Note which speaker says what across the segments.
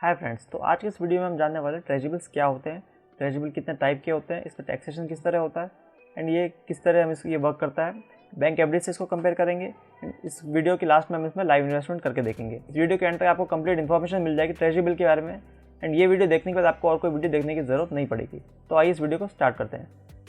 Speaker 1: Hi friends, तो आज के इस वीडियो में हम जानने वाले ट्रेजेबल्स क्या होते हैं, ट्रेजेबल कितने टाइप के होते हैं, इसका टैक्सेशन किस तरह होता है एंड ये किस तरह ये वर्क करता है। बैंक एफडी से इसको कंपेयर करेंगे। इस वीडियो के लास्ट में हम इसमें लाइव इन्वेस्टमेंट करके देखेंगे। इस वीडियो के एंड तक आपको कंप्लीट इन्फॉर्मेशन मिल जाएगी ट्रेजेबल के बारे में एंड ये वीडियो देखने के बाद आपको और कोई वीडियो देखने की जरूरत नहीं पड़ेगी। तो आइए इस वीडियो को स्टार्ट करते हैं।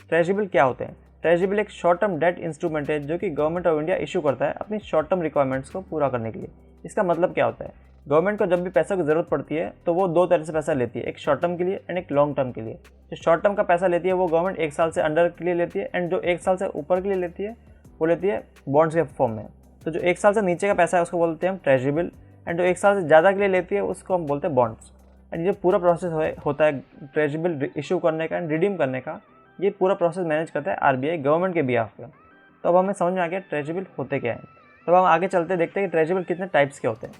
Speaker 1: ट्रेजेबल क्या होते हैं? ट्रेजेबल एक शॉर्ट टर्म डेट इंस्ट्रूमेंट है जो कि गवर्नमेंट ऑफ इंडिया इशू करता है अपनी शॉर्ट टर्म रिक्वायरमेंट्स को पूरा करने के लिए। इसका मतलब क्या होता है? गवर्नमेंट को जब भी पैसा की ज़रूरत पड़ती है तो वो दो तरह से पैसा लेती है, एक शॉर्ट टर्म के लिए एंड एक लॉन्ग टर्म के लिए। जो शॉर्ट टर्म का पैसा लेती है वो गवर्नमेंट एक साल से अंडर के लिए लेती है एंड जो एक साल से ऊपर के लिए लेती है वो लेती है बॉन्ड्स के फॉर्म में। तो जो एक साल से नीचे का पैसा है उसको बोलते हैं हम ट्रेजेबल एंड जो एक साल से ज़्यादा के लिए लेती है उसको हम बोलते हैं बॉन्ड्स। एंड ये पूरा प्रोसेस होता है ट्रेजेबल इशू करने का एंड रिडीम करने का, ये पूरा प्रोसेस मैनेज करता है आरबीआई गवर्नमेंट के बिहाफ पे। तो अब हमें समझ में आ गया ट्रेजेबल होते क्या हैं। तो अब हम आगे चलते देखते हैं कि ट्रेजेबल कितने टाइप्स के होते हैं।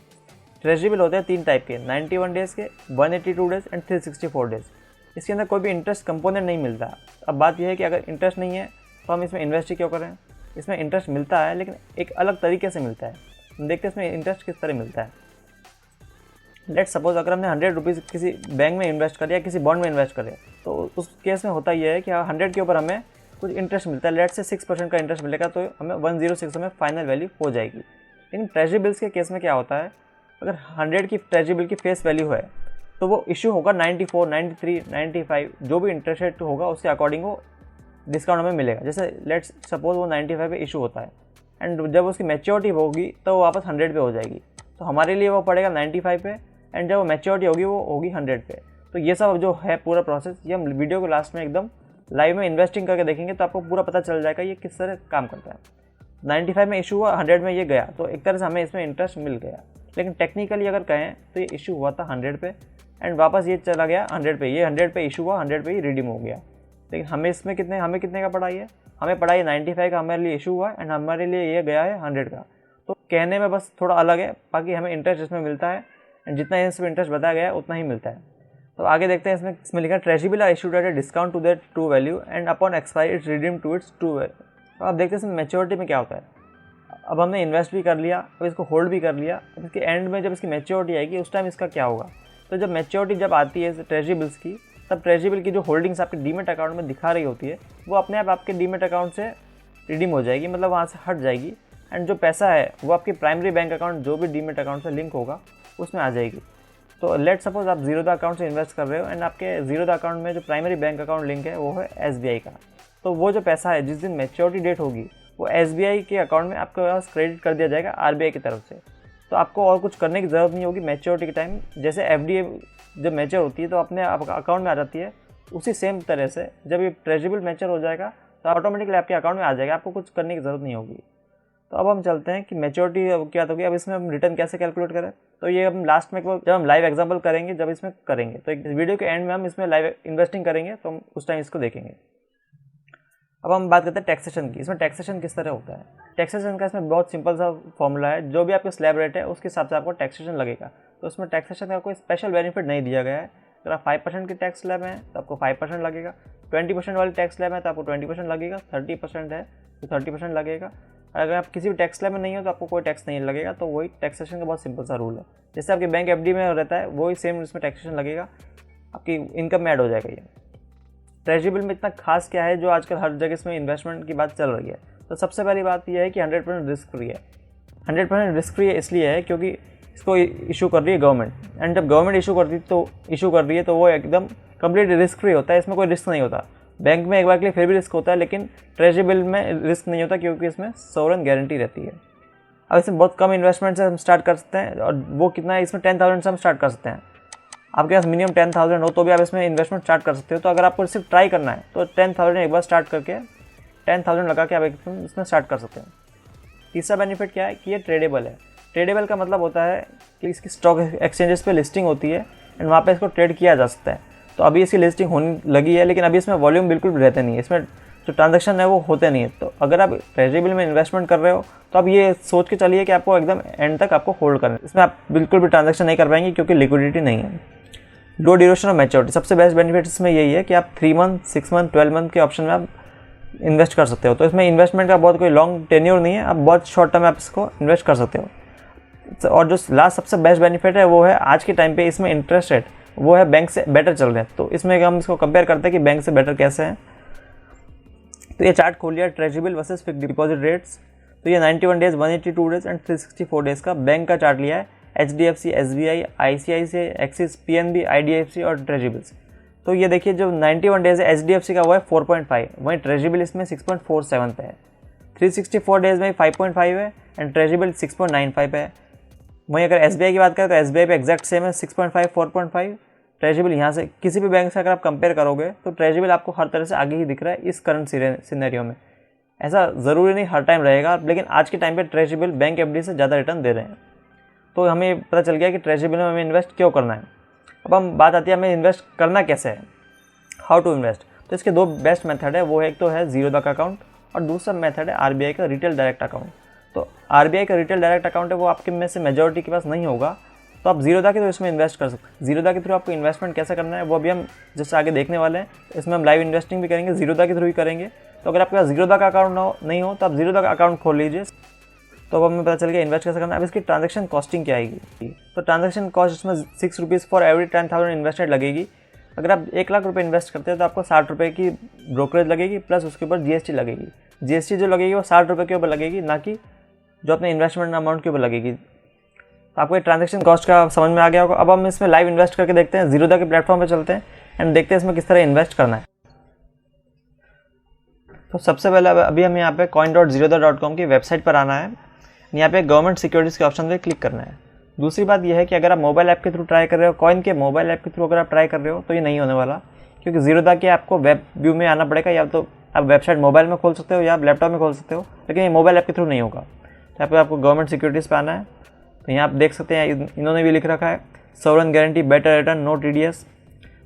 Speaker 1: ट्रेजेबल होते हैं 3 टाइप के, 91 डेज़ के, 182 डेज़ एंड 364 डेज़। इसके अंदर कोई भी इंटरेस्ट कंपोनेंट नहीं मिलता। अब बात यह है कि अगर इंटरेस्ट नहीं है तो हम इसमें इन्वेस्ट ही क्यों करें। इसमें इंटरेस्ट मिलता है लेकिन एक अलग तरीके से मिलता है। हम देखते हैं इसमें इंटरेस्ट किस तरह मिलता है। लेट्स सपोज अगर हमने 100 रुपीज़ किसी बैंक में इन्वेस्ट करें या किसी बॉन्ड में इन्वेस्ट करें तो उस केस में होता यह है कि 100 के ऊपर हमें कुछ इंटरेस्ट मिलता है। लेट्स से 6% का इंटरेस्ट मिलेगा तो हमें 106 में फाइनल वैल्यू हो जाएगी। लेकिन ट्रेजेबल्स के केस में क्या होता है, अगर 100 की ट्रेजेबल की फेस वैल्यू है तो वो इशू होगा 94, 93, 95 जो भी इंटरेस्ट रेट होगा उसके अकॉर्डिंग वो डिस्काउंट हमें मिलेगा। जैसे लेट्स सपोज वो 95 पे इशू होता है एंड जब उसकी मैच्योरिटी होगी तो वो वापस 100 पे हो जाएगी। तो हमारे लिए वो पड़ेगा 95 पे एंड जब वो मैच्योरिटी होगी वो होगी 100 पे। तो ये सब जो है पूरा प्रोसेस ये हम वीडियो के लास्ट में एकदम लाइव में इन्वेस्टिंग करके देखेंगे तो आपको पूरा पता चल जाएगा ये किस तरह काम करता है। 95 में इशू हुआ, 100 में ये गया तो एक तरह से हमें इसमें इंटरेस्ट मिल गया। लेकिन टेक्निकली अगर कहें तो ये इशू हुआ था 100 पे एंड वापस ये चला गया 100 पे। ये 100 पे इशू हुआ, 100 पे ही रिडीम हो गया। लेकिन हमें इसमें कितने का पड़ा है? हमें पड़ा है 95 का हमारे लिए इशू हुआ एंड हमारे लिए ये गया है 100 का। तो कहने में बस थोड़ा अलग है, बाकी हमें इंटरेस्ट इसमें मिलता है एंड जितना इसमें इंटरेस्ट बताया गया है उतना ही मिलता है। तो आगे देखते हैं इसमें लिखा है tradable are issued at a discount to their true value and upon expiry it's redeem to its true value. तो आप देखते हैं इसमें मैच्योरिटी में क्या होता है। अब हमने इन्वेस्ट भी कर लिया, अब इसको होल्ड भी कर लिया, अब इसके एंड में जब इसकी मैच्योरिटी आएगी उस टाइम इसका क्या होगा। तो जब मैच्योरिटी जब आती है ट्रेजेबल्स की तब ट्रेजेबल की जो होल्डिंग्स आपके डीमेट अकाउंट में दिखा रही होती है वो अपने आप आपके डीमेट अकाउंट से रिडीम हो जाएगी, मतलब वहाँ से हट जाएगी एंड जो पैसा है वो आपके प्राइमरी बैंक अकाउंट जो भी डीमेट अकाउंट से लिंक होगा उसमें आ जाएगी। तो लेट सपोज आप जीरोधा अकाउंट से इन्वेस्ट कर रहे हो एंड आपके जीरोधा अकाउंट में जो प्राइमरी बैंक अकाउंट लिंक है वो है एसबीआई का। तो वो जो पैसा है जिस दिन मैच्योरिटी डेट होगी वो एसबीआई के अकाउंट में आपके पास क्रेडिट कर दिया जाएगा आरबीआई की तरफ से। तो आपको और कुछ करने की ज़रूरत नहीं होगी मैच्योरिटी के टाइम। जैसे एफडी जब मैच्योर होती है तो अपने अकाउंट में आ जाती है, उसी सेम तरह से जब ये ट्रेजेबल मैच्योर हो जाएगा तो ऑटोमेटिकली आपके अकाउंट में आ जाएगा, आपको कुछ करने की ज़रूरत नहीं होगी। तो अब हम चलते हैं कि मैच्योरिटी क्या होगी। अब इसमें हम रिटर्न कैसे कैलकुलेट करें तो ये हम लास्ट में जब हम लाइव एग्जांपल करेंगे जब इसमें करेंगे तो एक वीडियो के एंड में हम इसमें लाइव इन्वेस्टिंग करेंगे तो हम उस टाइम इसको देखेंगे। अब हम बात करते हैं टैक्सेशन की। इसमें टैक्सेशन किस तरह होता है। टैक्सेशन का इसमें बहुत सिंपल सा फॉर्मूला है, जो भी आपका स्लैब रेट है उसके हिसाब से आपको टैक्सेशन लगेगा। तो उसमें टैक्सेशन का कोई स्पेशल बेनिफिट नहीं दिया गया है। अगर आप 5% की टैक्स स्लैब है तो आपको 5% लगेगा, 20% वाली टैक्स स्लैब है तो आपको 20% लगेगा, 30% है तो 30% लगेगा। अगर आप किसी भी टैक्स स्लैब में नहीं हो तो आपको कोई टैक्स नहीं लगेगा। तो वही टैक्सेशन का बहुत सिंपल सा रूल है। जैसे आपके बैंक एफडी में रहता है वही सेम इसमें टैक्सेशन लगेगा, आपकी इनकम में ऐड हो जाएगा। ये ट्रेजेबल में इतना खास क्या है जो आजकल हर जगह इसमें इन्वेस्टमेंट की बात चल रही है। तो सबसे पहली बात यह है कि 100% रिस्क फ्री है। 100% रिस्क फ्री इसलिए है क्योंकि इसको इशू कर रही है गवर्नमेंट एंड जब गवर्नमेंट इशू कर रही है तो वो एकदम कंप्लीट रिस्क फ्री होता है। इसमें कोई रिस्क नहीं होता। बैंक में एक बार के लिए फिर भी रिस्क होता है लेकिन ट्रेजेबल में रिस्क नहीं होता क्योंकि इसमें सोवरेन गारंटी रहती है। अब इसमें बहुत कम इन्वेस्टमेंट से हम स्टार्ट कर सकते हैं और वो कितना है, इसमें 10,000 से हम स्टार्ट कर सकते हैं। आपके पास मिनिमम 10,000 हो तो भी आप इसमें इन्वेस्टमेंट स्टार्ट कर सकते हो। तो अगर आपको सिर्फ ट्राई करना है तो 10,000 एक बार स्टार्ट करके 10,000 लगा के आप इसमें स्टार्ट कर सकते हैं। तीसरा बेनिफिट क्या है कि ये ट्रेडेबल है। ट्रेडेबल का मतलब होता है कि इसकी स्टॉक एक्सचेंजेस पे लिस्टिंग होती है एंड वहाँ पे इसको ट्रेड किया जा सकता है। तो अभी इसकी लिस्टिंग होने लगी है लेकिन अभी इसमें वॉल्यूम बिल्कुल भी रहते नहीं है, इसमें जो ट्रांजैक्शन है वो होते नहीं है। तो अगर आप ट्रेजेबल में इन्वेस्टमेंट कर रहे हो तो आप ये सोच के चलिए कि आपको एकदम एंड तक आपको होल्ड करना है। इसमें आप बिल्कुल भी ट्रांजैक्शन नहीं कर पाएंगे क्योंकि लिक्विडिटी नहीं है। लो ड्यूरेशन ऑफ मैच्योरिटी, सबसे बेस्ट बेनिफिट इसमें यही है कि आप 3 मंथ, 6 मंथ, 12 मंथ के ऑप्शन में आप इन्वेस्ट कर सकते हो। तो इसमें इन्वेस्टमेंट का बहुत कोई लॉन्ग टेन्योर नहीं है, आप बहुत शॉर्ट टर्म में आप इसको इन्वेस्ट कर सकते हो। और जो लास्ट सबसे बेस्ट बेनिफिट है वो है आज के टाइम पे इसमें इंटरेस्ट रेट वो है बैंक से बेटर चल रहे हैं। तो इसमें हम इसको कंपेयर करते हैं कि बैंक से बेटर कैसे हैं। तो ये चार्ट खोल लिया ट्रेजेबल वर्सेस फिक्स्ड डिपॉजिट रेट्स। तो ये 91 डेज, 182 डेज एंड 364 डेज का बैंक का चार्ट लिया है HDFC, SBI, ICICI, axis, PNB, IDFC और ट्रेजेबल्स। तो ये देखिए जो 91 डेज है HDFC का वो है 4.5, वहीं ट्रेजेबल इसमें 6.47 पे है। 364 डेज में 5.5 है एंड ट्रेजेबल 6.95 है। वहीं अगर SBI की बात करें तो SBI पे एग्जैक्ट सेम है 6.5, 4.5। ट्रेजेबल यहाँ से किसी भी बैंक से अगर आप कंपेयर करोगे तो ट्रेजेबल आपको हर तरह से आगे ही दिख रहा है इस करंट सिनेरियो में। ऐसा ज़रूरी नहीं हर टाइम रहेगा, लेकिन आज के टाइम पे ट्रेजेबल बैंक FD से ज़्यादा रिटर्न दे रहे हैं। तो हमें पता चल गया कि ट्रेजेबल में हमें इन्वेस्ट क्यों करना है। अब हम बात आती है हमें इन्वेस्ट करना कैसे है, हाउ टू इन्वेस्ट। तो इसके दो बेस्ट मेथड है, वो एक तो है जीरोधा का अकाउंट और दूसरा मेथड है RBI का रिटेल डायरेक्ट अकाउंट। तो RBI का रिटेल डायरेक्ट अकाउंट है वो आपके में से मेजॉरिटी के पास नहीं होगा, तो आप जीरोधा के थ्रू इसमें इन्वेस्ट कर सकते हैं। जीरोधा के थ्रू आपको इन्वेस्टमेंट कैसे करना है वो अभी हम जैसे आगे देखने वाले हैं। इसमें हम लाइव इन्वेस्टिंग भी करेंगे, जीरोधा के थ्रू ही करेंगे। तो अगर आपके पास जीरोधा का अकाउंट नहीं हो तो आप जीरोधा का अकाउंट खोल लीजिए। तो अब हमें पता चल गया इन्वेस्ट कैसे करना है। अब इसकी ट्रांजैक्शन कॉस्टिंग क्या आएगी। तो ट्रांजैक्शन कॉस्ट इसमें 6 रुपीज़ फॉर एवरी 10,000 इन्वेस्टेड लगेगी। अगर आप 1 लाख रुपये इन्वेस्ट करते हैं तो आपको 60 रुपये की ब्रोकरेज लगेगी, प्लस उसके ऊपर GST लगेगी। GST जो लगेगी वो 60 रुपये के ऊपर लगेगी, ना कि जो अपने इन्वेस्टमेंट अमाउंट के ऊपर लगेगी। तो आपको ये ट्रांजैक्शन कॉस्ट का समझ में आ गया होगा। अब हम इसमें लाइव इन्वेस्ट करके देखते हैं, जीरोधा के प्लेटफॉर्म पे चलते हैं एंड देखते हैं इसमें किस तरह इन्वेस्ट करना है। तो सबसे पहले अभी हम यहाँ पे coin.zerodha.com की वेबसाइट पर आना है। यहाँ पे गवर्नमेंट सिक्योरिटीज़ के ऑप्शन पे क्लिक करना है। दूसरी बात यह है कि अगर आप मोबाइल ऐप के थ्रू ट्राई कर रहे हो, कॉइन के मोबाइल ऐप के थ्रू अगर आप ट्राई कर रहे हो तो ये नहीं होने वाला, क्योंकि जीरोधा के आपको वेब व्यू में आना पड़ेगा। या तो आप वेबसाइट मोबाइल में खोल सकते हो या आप लैपटॉप में खोल सकते हो, लेकिन ये मोबाइल ऐप के थ्रू नहीं होगा। तो यहाँ पे आपको गवर्नमेंट सिक्योरिटीज़ पे आना है। तो यहाँ आप देख सकते हैं इन्होंने भी लिख रखा है sovereign guarantee, better return, no TDS।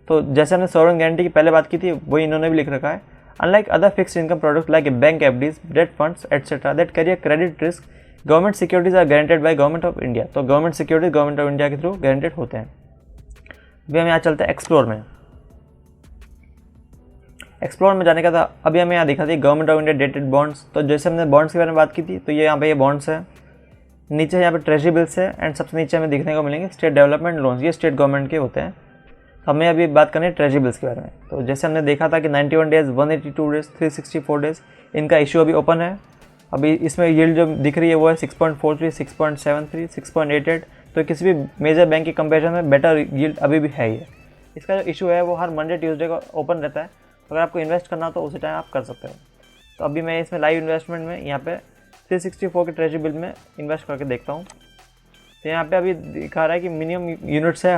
Speaker 1: तो जैसे हमने सॉवरेन गारंटी की पहले बात की थी वही इन्होंने भी लिख रखा है। Unlike other fixed income product like bank FDs, debt funds etcetera that carry a credit risk, government securities are guaranteed by government of India. तो government securities government of India के थ्रू गारंटेड होते हैं। अभी हम यहाँ चलते हैं explore में। एक्सप्लोर में जाने का था, अभी हमें यहाँ दिखा थी government of India dated bonds. तो जैसे हमने बॉन्ड्स के बारे में बात की थी, तो ये यहाँ पे ये बॉन्ड्स है, नीचे यहाँ पे ट्रेजरेबल्स है एंड सबसे नीचे हमें देखने को मिलेंगे स्टेट डेवलपमेंट लोन्स, ये स्टेट गवर्नमेंट के होते हैं। तो हमें अभी बात करनी है ट्रेजरेबल्स के बारे में। तो जैसे हमने देखा था कि 91 डेज, 182 डेज, 364 डेज इनका इशू अभी ओपन है। अभी इसमें यील्ड जो दिख रही है वो है 6.43, 6.73, 6.88। तो किसी भी मेजर बैंक की कंपेरिजन में बेटर यील्ड अभी भी है ये। इसका जो इशू है वो हर मंडे ट्यूसडे को ओपन रहता है। अगर आपको इन्वेस्ट करना हो तो उसी टाइम आप कर सकते हो। तो अभी मैं इसमें लाइव इन्वेस्टमेंट में यहाँ पे 364 के ट्रेजरेबल में इन्वेस्ट करके देखता हूँ। तो यहाँ पे अभी दिखा रहा है कि मिनिमम यूनिट्स है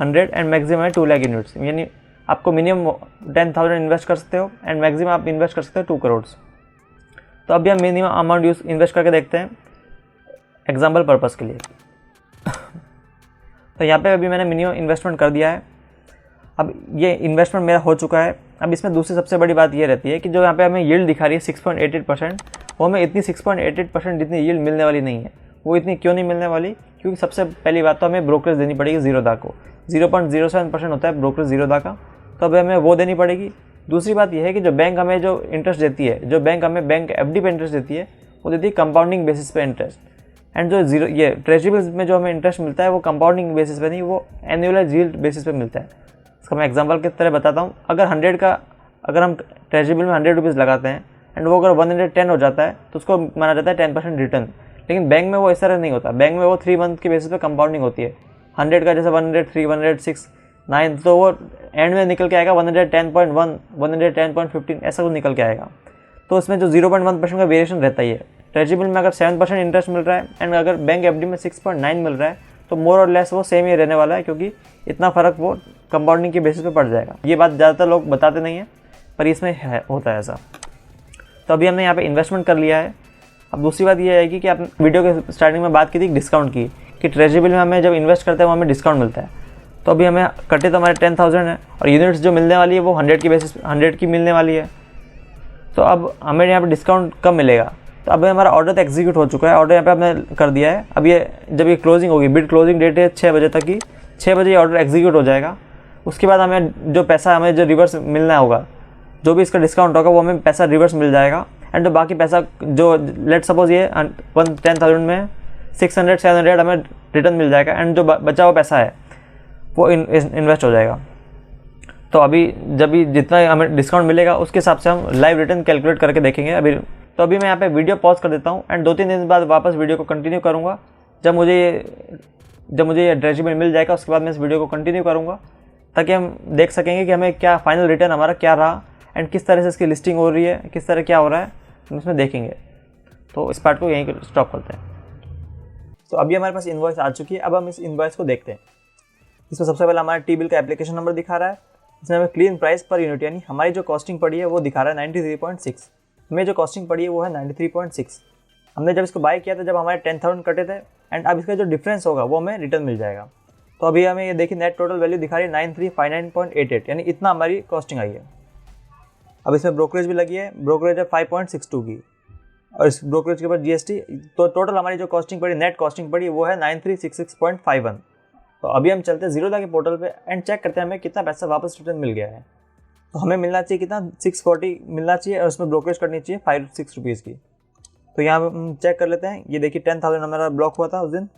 Speaker 1: 100 एंड मैक्सिमम है 2 लाख यूनिट्स। यानी आपको मिनिमम 10,000 इन्वेस्ट कर सकते हो एंड मैक्सिमम आप इन्वेस्ट कर सकते हो 2 करोड़। तो अभी हम मिनिमम अमाउंट इन्वेस्ट करके देखते हैं एग्जाम्पल पर्पज़ के लिए। तो यहाँ पे अभी मैंने मिनिमम इन्वेस्टमेंट कर दिया है। अब ये इन्वेस्टमेंट मेरा हो चुका है। अब इसमें दूसरी सबसे बड़ी बात ये रहती है कि जो यहाँ पे हमें यील्ड दिखा रही है 6.88%, वो हमें इतनी 6.88% जितनी यील्ड मिलने वाली नहीं है। वो इतनी क्यों नहीं मिलने वाली? क्योंकि सबसे पहली बात तो हमें ब्रोकरेज देनी पड़ेगी जीरोधा को। 0.07% होता है ब्रोकरेज जीरोधा का, तो अब हमें वो देनी पड़ेगी। दूसरी बात यह है कि जो बैंक हमें जो इंटरेस्ट देती है, जो बैंक हमें बैंक FD पे इंटरेस्ट देती है, वो देती है कंपाउंडिंग बेसिस पे इंटरेस्ट। एंड जो ये ट्रेजरेबल्स में जो हमें इंटरेस्ट मिलता है वो कंपाउंडिंग बेसिस पे नहीं, वो एनुअलाइज यील्ड बेसिस पे मिलता है। इसका मैं एग्जांपल की तरह बताता हूँ। अगर हम ट्रेजरेबल में 100 रुपीज़ लगाते हैं एंड वो अगर 110 हो जाता है तो उसको माना जाता है 10% रिटर्न। लेकिन बैंक में वो इस तरह नहीं होता। बैंक में वो 3 मंथ के बेसिस पे कंपाउंडिंग होती है। 100 का जैसे 103, 106, 9, तो वो एंड में निकल के आएगा 110.1, 110.15 ऐसा कुछ निकल के आएगा। तो उसमें जो 0.1% का वेरिएशन रहता ही है। ट्रेजरेबल में अगर 7% इंटरेस्ट मिल रहा है एंड अगर बैंक FD में 6.9 मिल रहा है तो मोर और लेस वो सेम ही रहने वाला है, क्योंकि इतना फ़र्क वो कंपाउंडिंग के बेसिस पे पड़ जाएगा। ये बात ज़्यादातर लोग बताते नहीं हैं, पर इसमें होता है ऐसा। तो अभी हमने यहाँ पे इन्वेस्टमेंट कर लिया है। अब दूसरी बात ये है कि आपने वीडियो के स्टार्टिंग में बात की थी डिस्काउंट की, कि ट्रेजरेबल में हमें जब इन्वेस्ट करते हैं वो हमें डिस्काउंट मिलता है। तो अभी हमें कटे तो हमारे 10,000 है और यूनिट्स जो मिलने वाली है वो 100 की बेसिस 100 की मिलने वाली है। तो अब हमें यहाँ पे डिस्काउंट कब मिलेगा? तो अब हमारा ऑर्डर तो एग्जीक्यूट हो चुका है, ऑर्डर यहाँ पे हमने कर दिया है। अब ये जब ये क्लोजिंग होगी, बिड क्लोजिंग डेट है 6 बजे तक की, 6 बजे ये ऑर्डर एग्जीक्यूट हो जाएगा। उसके बाद हमें जो पैसा हमें जो रिवर्स मिलना होगा, जो भी इसका डिस्काउंट होगा वो हमें पैसा रिवर्स मिल जाएगा। एंड जो बाकी पैसा जो लेट सपोज ये 10,000 में 600-700 हमें रिटर्न मिल जाएगा एंड जो बचा हुआ पैसा है वो इन्वेस्ट हो जाएगा। तो अभी जब भी जितना हमें डिस्काउंट मिलेगा उसके हिसाब से हम लाइव रिटर्न कैलकुलेट करके देखेंगे। अभी मैं यहाँ पे वीडियो पॉज कर देता हूँ एंड 2-3 दिन बाद वापस वीडियो को कंटिन्यू करूँगा। जब मुझे ये ट्रेजेबल मिल जाएगा उसके बाद मैं इस वीडियो को कंटिन्यू करूँगा ताकि हम देख सकेंगे कि हमें क्या फाइनल रिटर्न हमारा क्या रहा एंड किस तरह से इसकी लिस्टिंग हो रही है, किस तरह क्या हो रहा है हम इसमें देखेंगे। तो इस पार्ट को यहीं स्टॉप करते हैं। तो अभी हमारे पास इनवॉइस आ चुकी है। अब हम इस इनवॉइस को देखते हैं। इसमें सबसे पहले हमारा टी बिल का एप्लीकेशन नंबर दिखा रहा है। इसमें हमें क्लीन प्राइस पर यूनिट यानी हमारी जो कॉस्टिंग पड़ी है वो दिखा रहा है 93.6। हमें जो कॉस्टिंग पड़ी है वो है 93.6। हमने जब इसको बाय किया था जब हमारे 10,000 कटे थे एंड अब इसका जो डिफरेंस होगा वो हमें रिटर्न मिल जाएगा। तो अभी हमें ये देखिए नेट टोटल वैल्यू दिखा रही है 9359.88 यानी इतना हमारी कॉस्टिंग आई है। अब इसमें ब्रोकरेज भी लगी है, ब्रोकरेज है 5.62 की और इस ब्रोकरेज के ऊपर जीएसटी। तो टोटल हमारी जो कॉस्टिंग पड़ी, नेट कॉस्टिंग पड़ी वो है 9366.51। तो अभी हम चलते हैं जीरोधा के पोर्टल पे एंड चेक करते हैं हमें कितना पैसा वापस रिटर्न मिल गया है। तो हमें मिलना चाहिए कितना 640 मिलना चाहिए और उसमें ब्रोकरेज करनी चाहिए 5-6 रुपीज़ की। तो यहाँ हम चेक कर लेते हैं। ये देखिए 10,000 हमारा ब्लॉक हुआ था उस दिन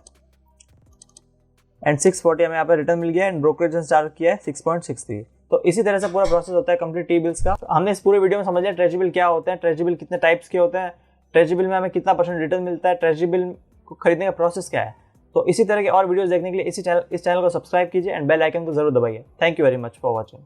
Speaker 1: एंड 640 हमें यहाँ पर रिटर्न मिल गया एंड ब्रोकरेज चार्ज किया है 6.63। तो इसी तरह से पूरा प्रोसेस होता है कंप्लीट टी बिल्स का। तो हमने इस पूरे वीडियो में समझ लिया ट्रेजेबल क्या होते हैं, ट्रेजेबल कितने टाइप्स के होते हैं, ट्रेजेबल में हमें कितना % रिटर्न मिलता है, ट्रेजेबल को खरीदने का प्रोसेस क्या है। तो इसी तरह के और वीडियोस देखने के लिए इस चैनल को सब्सक्राइब कीजिए एंड बेल आइकन को जरूर दबाइए। Thank you very much for watching.